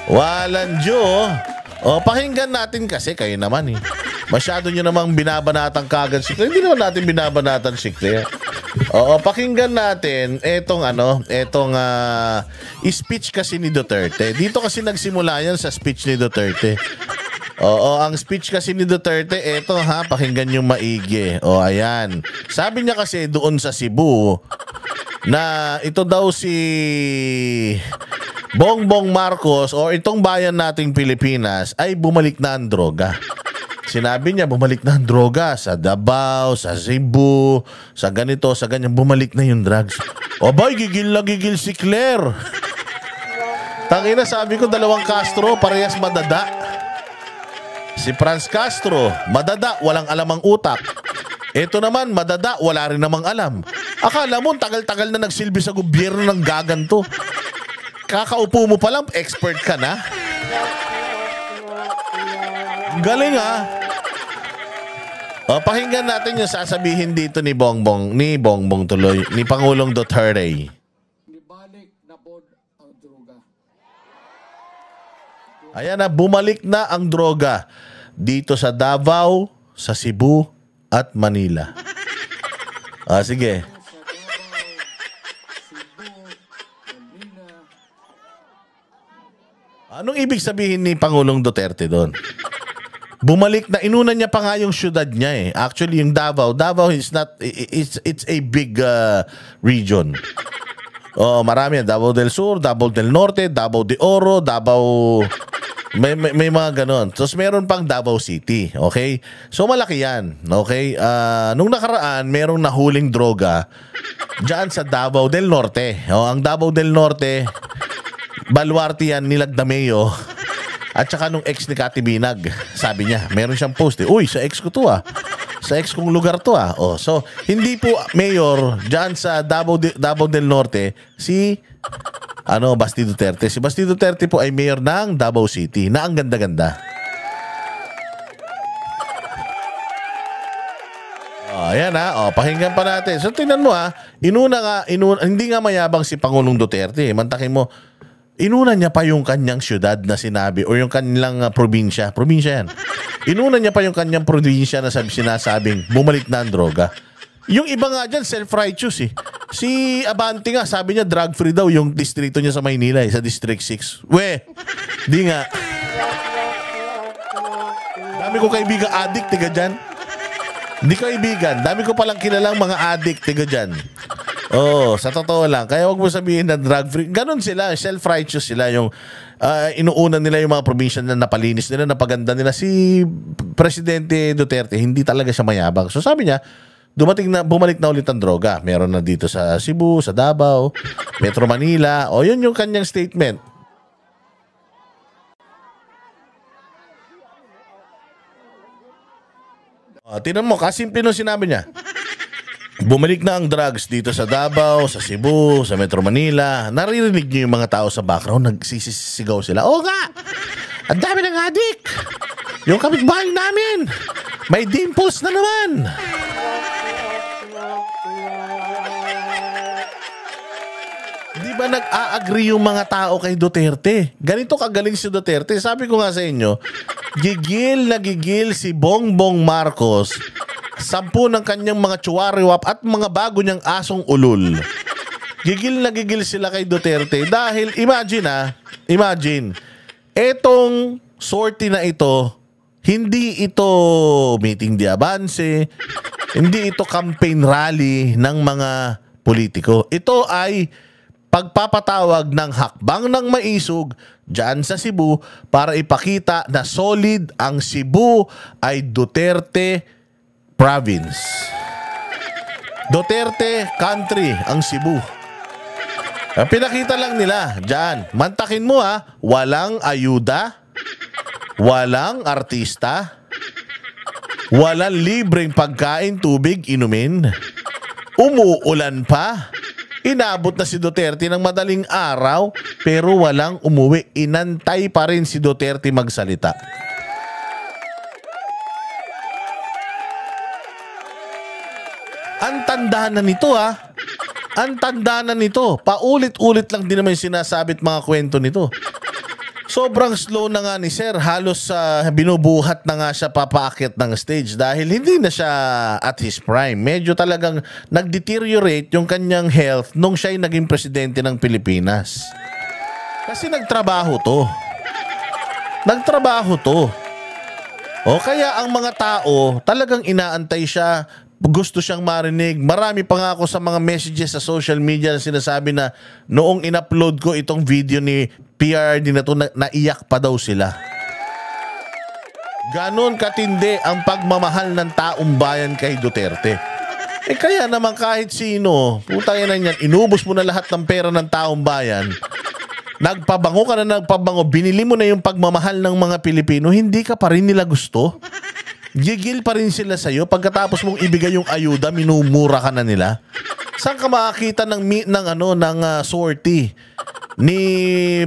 Walang Diyo. O, pakinggan natin kasi kayo naman eh. Masyado nyo namang binabanatan kagad si Claire. Hindi naman natin binabanatan si Claire. Oo, pakinggan natin etong speech kasi ni Duterte. Dito kasi nagsimula yan sa speech ni Duterte. Oo, ang speech kasi ni Duterte, eto ha, pakinggan nyo maigi. O, ayan. Sabi niya kasi doon sa Cebu na ito daw si Bongbong Marcos o itong bayan nating Pilipinas ay bumalik na ang droga. Sinabi niya, bumalik na ang droga sa Davao, sa Cebu, sa ganito, sa ganyan. Bumalik na yung drugs. O bay, gigil na gigil si Claire. Tangina, sabi ko, dalawang Castro, parehas madada. Si Franz Castro, madada, walang alamang utak. Ito naman, madada, wala rin namang alam. Akala mo, tagal-tagal na nagsilbi sa gobyerno ng gaganto. Kakaupo mo pa lang, expert ka na. Galing ha. O, pakinggan natin yung sasabihin dito ni Bongbong tuloy, ni Pangulong Duterte. Bumalik na po ang droga. Ayan na, bumalik na ang droga dito sa Davao, sa Cebu at Manila. Sige. Anong ibig sabihin ni Pangulong Duterte doon? Bumalik na, inuna niya pa nga yung syudad niya eh. Actually, yung Davao is not, it's a big region. Oh, marami yan. Davao del Sur, Davao del Norte, Davao de Oro, Davao... May mga ganon. Tapos meron pang Davao City. Okay? So, malaki yan. Okay? Nung nakaraan, merong nahuling droga dyan sa Davao del Norte. Ang Davao del Norte, Baluarte yan, Nilagdameo. At saka nung ex ni Kati Binag, sabi niya, meron siyang post eh, uy, sa ex ko to ah. Sa ex kong lugar to ah. Oh, so, hindi po mayor dyan sa Davao del Norte si Basti Duterte. Si Basti Duterte po ay mayor ng Davao City na ang ganda-ganda. Oh, ayan ha. Oh, pakinggan pa natin. So, tingnan mo ha. Hindi nga mayabang si Pangulong Duterte. Mantakin mo, inuna niya pa yung kanyang syudad na sinabi o yung kanilang probinsya. Probinsya yan. Inuna niya pa yung kanyang probinsya na sinasabing bumalik na ang droga. Yung iba nga dyan, self-righteous eh. Si Abante nga, sabi niya drug-free daw yung distrito niya sa Maynila sa District 6. Di nga. Dami ko kaibigan addict, tiga dyan. Hindi kaibigan. Dami ko palang kilalang mga addict, tiga dyan. Sa totoo lang. Kaya wag mo sabihin na drug-free. Ganon sila, self-righteous sila. Yung inuunan nila yung mga probinsya na napalinis nila, napaganda nila. Si Presidente Duterte, hindi talaga siya mayabang. So sabi niya, bumalik na ulit ang droga. Meron na dito sa Cebu, sa Davao, Metro Manila. Yun yung kanyang statement. Tingnan mo, kasimple nung sinabi niya. Bumalik na ang drugs dito sa Davao, sa Cebu, sa Metro Manila. Naririnig niyo yung mga tao sa background, nagsisisigaw sila. Oo nga! Ang dami ng adik! Yung kapitbahay namin! May dimples na naman! Di ba nag-a-agree yung mga tao kay Duterte? Ganito kagaling si Duterte. Sabi ko nga sa inyo, gigil na gigil si Bongbong Marcos 10 ng kanyang mga tsuwariwap at mga bago niyang asong ulul. Gigil na gigil sila kay Duterte dahil imagine, etong sortie na ito, hindi ito meeting de avance, hindi ito campaign rally ng mga politiko. Ito ay pagpapatawag ng hakbang ng maisog dyan sa Cebu para ipakita na solid ang Cebu ay Duterte Province. Duterte Country ang Cebu. Pinakita lang nila dyan. Mantakin mo walang ayuda, walang artista, walang libreng pagkain, tubig, inumin, umuulan pa. Inabot na si Duterte ng madaling araw pero walang umuwi. Inantay pa rin si Duterte magsalita. Ang tanda na nito Ang tanda na nito. Paulit-ulit lang din naman yung sinasabit mga kwento nito. Sobrang slow na nga ni Sir. Halos binubuhat na nga siya papaakit ng stage dahil hindi na siya at his prime. Medyo talagang nag-deteriorate yung kanyang health nung siya'y naging presidente ng Pilipinas. Kasi nagtrabaho to. O kaya ang mga tao talagang inaantay siya, gusto siyang marinig. Marami pa nga ako sa mga messages sa social media na sinasabi na noong in-upload ko itong video ni PRD na to, naiyak pa daw sila. Ganon katindi ang pagmamahal ng taong bayan kay Duterte. Kaya naman kahit sino, putang ina niyan, inubos mo na lahat ng pera ng taong bayan, nagpabango ka na nagpabango, binili mo na yung pagmamahal ng mga Pilipino, hindi ka pa rin nila gusto. Gigil pa rin sila sa'yo. Pagkatapos mong ibigay yung ayuda, minumura ka na nila. Saan ka makakita ng sortie ni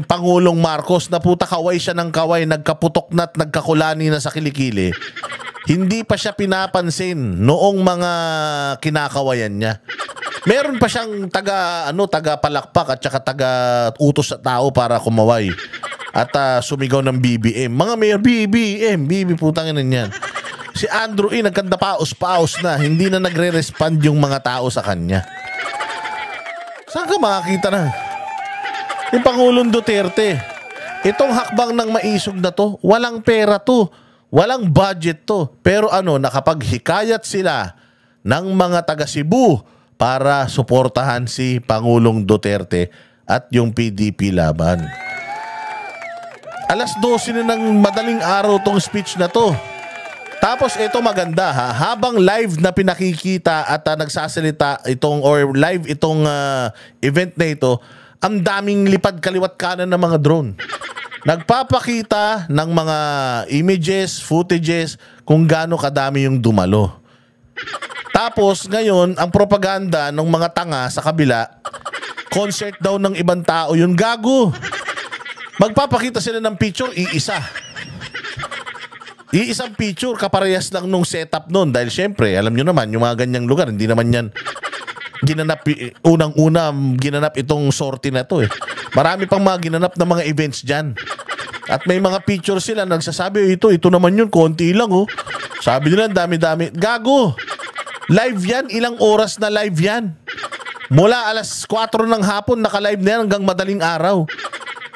Pangulong Marcos na puta kaway siya ng kaway, nagkaputok na't nagkakulani na sa kilikili? Hindi pa siya pinapansin noong mga kinakawayan niya. Meron pa siyang taga palakpak at saka taga utos sa tao para kumaway at sumigaw ng BBM. Mga mayor, BBM, putang ina niyan. Si Andrew nagkandapaos-paos na, hindi na nagre-respond yung mga tao sa kanya. Saan ka makakita na? Yung Pangulong Duterte, itong hakbang ng maisog na to, walang pera to, walang budget to. Pero nakapaghikayat sila ng mga taga Cebu para suportahan si Pangulong Duterte at yung PDP laban. 12:00 na ng madaling araw tong speech na to. Tapos ito maganda ha, habang live na pinakikita at nagsasalita itong event na ito, ang daming lipad kaliwat kanan ng mga drone. Nagpapakita ng mga images, footages kung gaano kadami yung dumalo. Tapos ngayon, ang propaganda ng mga tanga sa kabila, concert daw ng ibang tao, yun gago. Magpapakita sila ng picture, Iisang picture, kaparehas lang nung setup nun. Dahil syempre, alam nyo naman, yung mga ganyang lugar, hindi naman yan ginanap, unang-una ginanap itong sortie na to eh. Marami pang mga ginanap na mga events dyan. At may mga picture sila, nagsasabi, ito naman yun, konti lang oh. Sabi nila, dami-dami. Gago! Live yan, ilang oras na live yan. Mula alas 4 ng hapon, naka-live na yan hanggang madaling araw.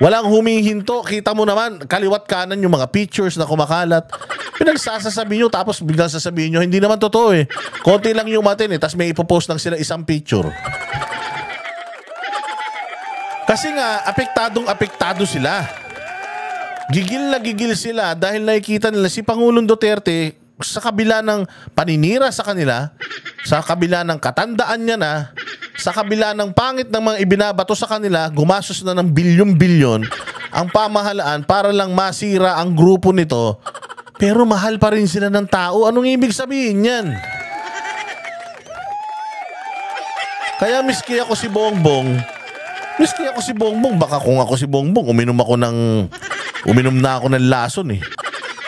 Walang humihinto. Kita mo naman, kaliwat kanan yung mga pictures na kumakalat. Pinagsasasabi nyo, tapos biglang sasabihin nyo, hindi naman totoo eh. Konti lang yung matin eh, tapos may ipopost lang sila isang picture. Kasi nga, apektado sila. Gigil na gigil sila dahil nakikita nila si Pangulong Duterte sa kabila ng paninira sa kanila, sa kabila ng katandaan niya na, sa kabila ng pangit ng mga ibinabato sa kanila, gumastos na ng bilyon-bilyon ang pamahalaan para lang masira ang grupo nito, pero mahal pa rin sila ng tao. Anong ibig sabihin yan? Kaya miski ako si Bongbong, baka kung ako si Bongbong, uminom na ako ng lason eh.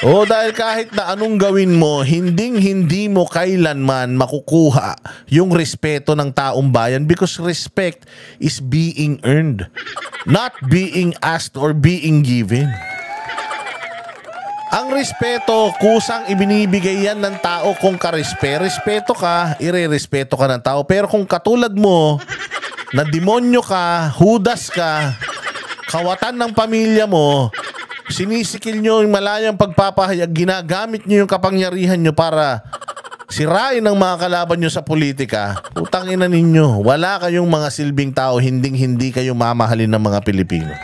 Dahil kahit na anong gawin mo, hindi mo kailanman makukuha yung respeto ng taong bayan, because respect is being earned, not being asked or being given. Ang respeto, kusang ibinibigay yan ng tao kung respeto ka, ire-respeto ka ng tao. Pero kung katulad mo, na demonyo ka, hudas ka, kawatan ng pamilya mo, sinisikil nyo yung malayang pagpapahayag, ginagamit nyo yung kapangyarihan nyo para sirain ang mga kalaban nyo sa politika, putang ina ninyo, wala kayong mga silbing tao, hindi kayo mamahalin ng mga Pilipino.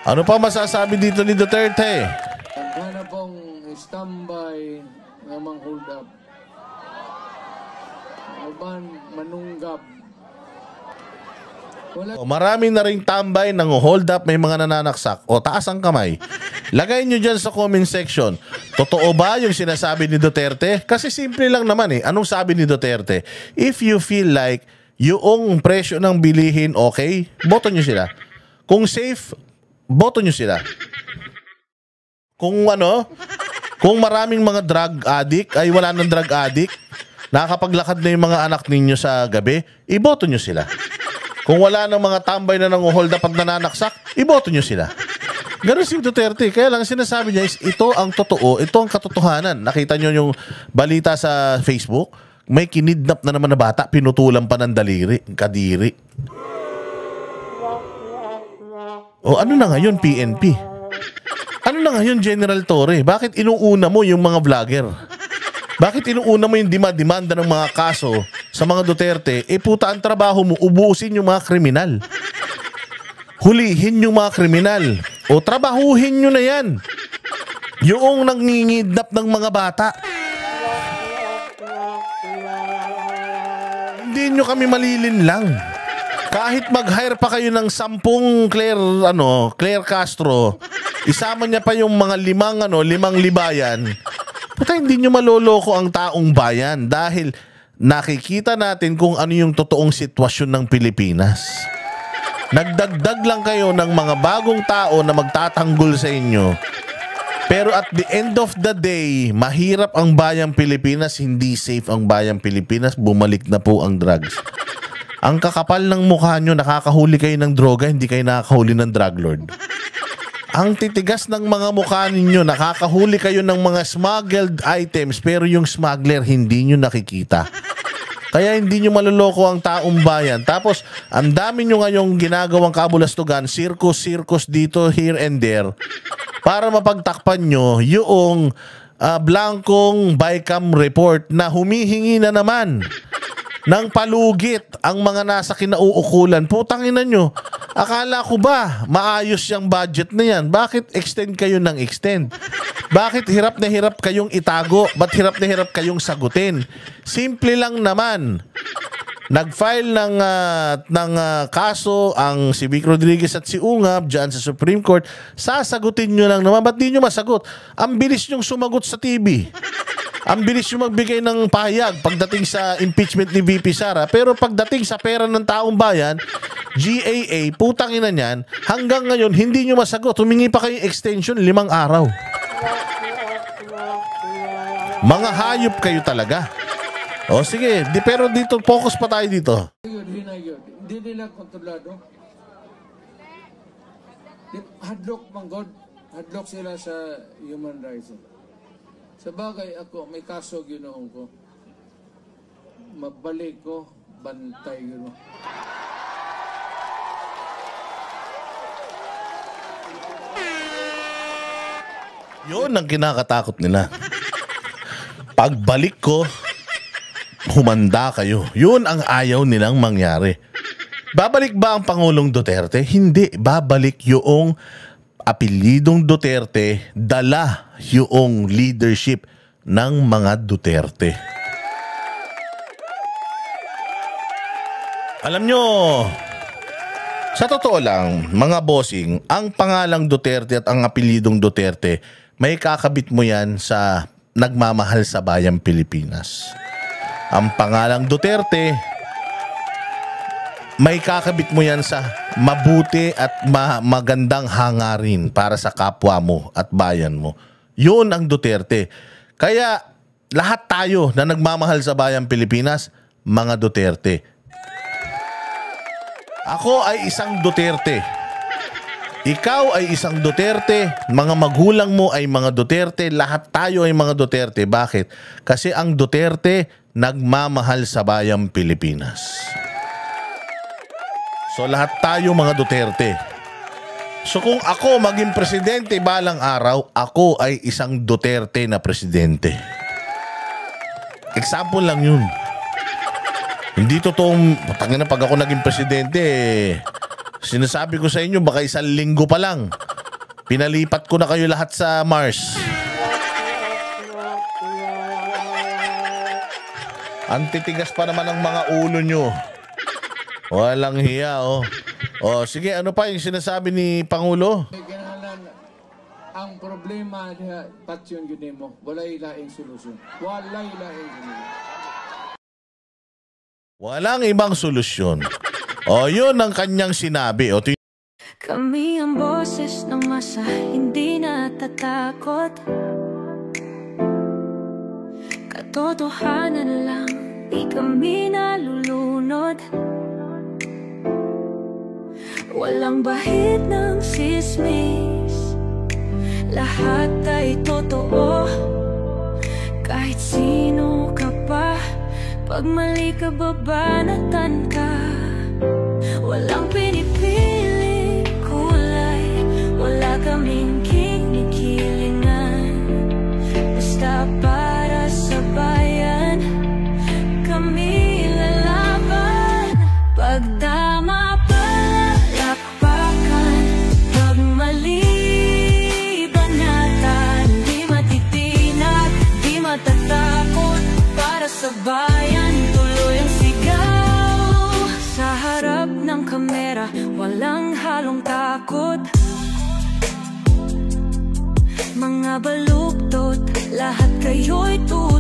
Ano pa masasabi dito ni Duterte? Handa na pong standby ng mga hold up. Alban manunggab. Marami na ring tambay ng hold up, may mga nananaksak. Taas ang kamay. Lagay nyo dyan sa comment section. Totoo ba yung sinasabi ni Duterte? Kasi simple lang naman eh. Anong sabi ni Duterte? If you feel like yung presyo ng bilihin okay, boto nyo sila. Kung safe, boto nyo sila. Kung maraming mga drug addict, ay wala ng drug addict, nakakapaglakad na yung mga anak ninyo sa gabi, iboto nyo sila. Kung wala ng mga tambay na nanguhold up at nananaksak, iboto nyo sila. Ganun si Duterte. Kaya lang sinasabi niya is ito ang totoo, ito ang katotohanan. Nakita nyo yung balita sa Facebook? May kinidnap na naman na bata, pinutulan pa ng kadiri. O ano na ngayon, PNP? Ano na ngayon, General Torre? Bakit inuuna mo yung mga vlogger? Bakit inuuna mo yung demanda ng mga kaso sa mga Duterte? Puta ang trabaho mo, ubusin yung mga kriminal. Hulihin yung mga kriminal. O trabahuhin nyo na yan. Yung nangingidnap ng mga bata. Hindi nyo kami malilin lang. Kahit mag-hire pa kayo ng 10 Claire Castro, isama niya pa yung mga 5 libayan, puta hindi nyo maloloko ang taong bayan dahil nakikita natin kung ano yung totoong sitwasyon ng Pilipinas. Nagdagdag lang kayo ng mga bagong tao na magtatanggol sa inyo. Pero at the end of the day, mahirap ang bayang Pilipinas, hindi safe ang bayang Pilipinas, bumalik na po ang drugs. Ang kakapal ng mukha nyo, nakakahuli kayo ng droga, hindi kayo nakakahuli ng drug lord. Ang titigas ng mga mukha ninyo, nakakahuli kayo ng mga smuggled items, pero yung smuggler hindi nyo nakikita. Kaya hindi nyo maluloko ang taong bayan. Tapos, ang dami nyo ngayong ginagawang kabulastugan, circus dito, here and there, para mapagtakpan nyo yung blankong BICAM report na humihingi na naman ng palugit ang mga nasa kinauukulan. Putangina nyo, akala ko ba maayos yung budget na yan? Bakit extend kayo ng extend? Bakit hirap na hirap kayong itago? Ba't hirap na hirap kayong sagutin? Simple lang naman. Nag-file ng kaso ang si Vic Rodriguez at si Ungab dyan sa Supreme Court. Sasagutin nyo lang naman. Ba't di nyo masagot? Ang bilis nyong sumagot sa TV. Ang bilis yung magbigay ng pahayag pagdating sa impeachment ni VP Sara. Pero pagdating sa pera ng taong bayan, GAA, putang ina niyan, hanggang ngayon, hindi nyo masagot. Humingi pa kayong extension 5 araw. Mga hayop kayo talaga. O sige, pero dito, focus pa tayo dito. Hindi nila kontrolado. Hadlock, manggod. Hadlock sila sa human rights. Sa bagay ako, may kaso ginoon ko. Mabalik ko, bantay gano'n. Yun ang kinakatakot nila. Pagbalik ko, humanda kayo. Yun ang ayaw nilang mangyari. Babalik ba ang Pangulong Duterte? Hindi. Babalik yung apelidong Duterte, dala yung leadership ng mga Duterte. Alam nyo, sa totoo lang, mga bossing, ang pangalang Duterte at ang apelidong Duterte, may kakabit mo yan sa nagmamahal sa bayang Pilipinas. Ang pangalang Duterte, may kakabit mo yan sa mabuti at magandang hangarin para sa kapwa mo at bayan mo. Yun ang Duterte. Kaya lahat tayo na nagmamahal sa bayang Pilipinas, mga Duterte. Ako ay isang Duterte. Ikaw ay isang Duterte. Mga magulang mo ay mga Duterte. Lahat tayo ay mga Duterte. Bakit? Kasi ang Duterte nagmamahal sa bayang Pilipinas. So lahat tayo mga Duterte. So kung ako maging presidente balang araw, ako ay isang Duterte na presidente. Example lang yun. Hindi totoong, patangin na pag ako naging presidente, sinasabi ko sa inyo, baka 1 linggo pa lang, pinalipat ko na kayo lahat sa Mars. Ang titigas pa naman ng mga ulo nyo. Walang hiya, oh. Oh, sige, ano pa yung sinasabi ni Pangulo? Ang problema niya, patyon yun mo, walay laing solusyon. Walay laing solusyon. Walang ibang solusyon. O, yun ang kanyang sinabi. O, kami ang boses ng masa, hindi natatakot. Katotohanan lang, di kami nalulunod. Walang bahid ng sismis, lahat ay totoo. Kahit sino ka pa, pag mali ka babanatan ka. Walang pinipili kulay, wala kaming kinikilingan. Basta para sa bayan, kami lalaban. Pagdama palakpakan, pag mali banatan. Di matitinag, di matatakot, para sa bayan tuloy ang sigaw. Sa harap ng kamera, walang halong takot. Mga baluktot, lahat kayo'y tutok.